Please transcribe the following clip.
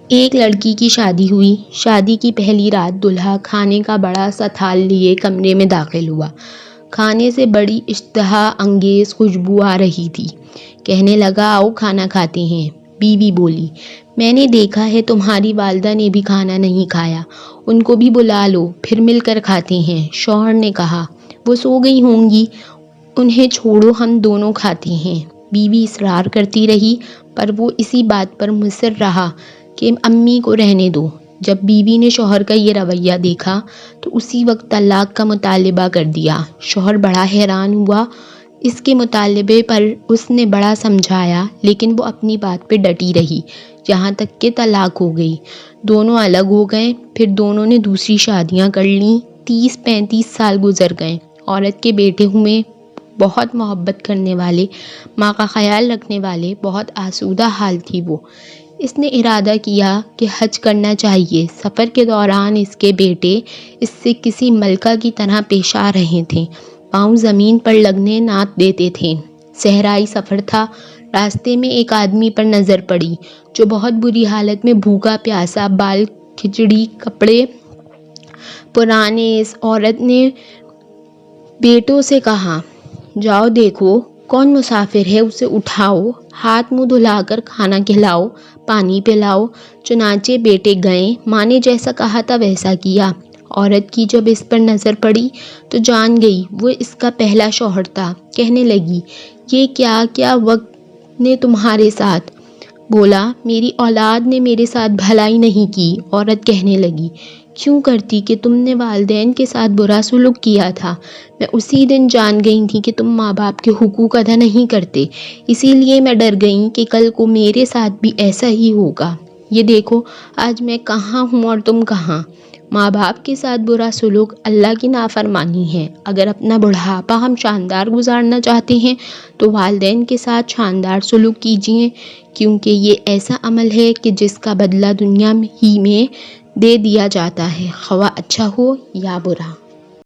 ایک لڑکی کی شادی ہوئی۔ شادی کی پہلی رات دولہا کھانے کا بڑا سا تھال لیے کمرے میں داخل ہوا۔ کھانے سے بڑی اشتہا انگیز خوشبو آ رہی تھی۔ کہنے لگا، آؤ کھانا کھاتے ہیں۔ بیوی بولی، میں نے دیکھا ہے تمہاری والدہ نے بھی کھانا نہیں کھایا، ان کو بھی بلا لو، پھر مل کر کھاتے ہیں۔ شوہر نے کہا، وہ سو گئی ہوں گی، انہیں چھوڑو، ہم دونوں کھاتے ہیں۔ بیوی اصرار کرتی رہی، پر وہ اسی بات پر مصر رہا کہ امی کو رہنے دو۔ جب بیوی نے شوہر کا یہ رویہ دیکھا تو اسی وقت طلاق کا مطالبہ کر دیا۔ شوہر بڑا حیران ہوا۔ اس کے مطالبے پر اس نے بڑا سمجھایا، لیکن وہ اپنی بات پہ ڈٹی رہی، یہاں تک کہ طلاق ہو گئی۔ دونوں الگ ہو گئے، پھر دونوں نے دوسری شادیاں کر لیں۔ 30-35 سال گزر گئے۔ عورت کے بیٹے ہوئے، بہت محبت کرنے والے، ماں کا خیال رکھنے والے، بہت آسودہ حال تھی وہ۔ اس نے ارادہ کیا کہ حج کرنا چاہیے۔ سفر کے دوران اس کے بیٹے اس سے کسی ملکہ کی طرح پیش آ رہے تھے، پاؤں زمین پر لگنے نہ دیتے تھے۔ صحرائی سفر تھا۔ راستے میں ایک آدمی پر نظر پڑی جو بہت بری حالت میں بھوکا پیاسا، بال کھچڑی، کپڑے پرانے۔ اس عورت نے بیٹوں سے کہا، جاؤ دیکھو کون مسافر ہے، اسے اٹھاؤ، ہاتھ منہ دھلا کر کھانا کھلاؤ، پانی پلاؤ۔ چنانچہ بیٹے گئے، ماں نے جیسا کہا تھا ویسا کیا۔ عورت کی جب اس پر نظر پڑی تو جان گئی وہ اس کا پہلا شوہر تھا۔ کہنے لگی، یہ کیا وقت نے تمہارے ساتھ؟ بولا، میری اولاد نے میرے ساتھ بھلائی نہیں کی۔ عورت کہنے لگی، کیوں کرتی کہ تم نے والدین کے ساتھ برا سلوک کیا تھا۔ میں اسی دن جان گئی تھی کہ تم ماں باپ کے حقوق ادا نہیں کرتے، اسی لیے میں ڈر گئی کہ کل کو میرے ساتھ بھی ایسا ہی ہوگا۔ یہ دیکھو آج میں کہاں ہوں اور تم کہاں۔ ماں باپ کے ساتھ برا سلوک اللہ کی نافرمانی ہے۔ اگر اپنا بڑھاپا ہم شاندار گزارنا چاہتے ہیں تو والدین کے ساتھ شاندار سلوک کیجیے، کیونکہ یہ ایسا عمل ہے کہ جس کا بدلہ دنیا ہی میں دے دیا جاتا ہے، خواہ اچھا ہو یا برا۔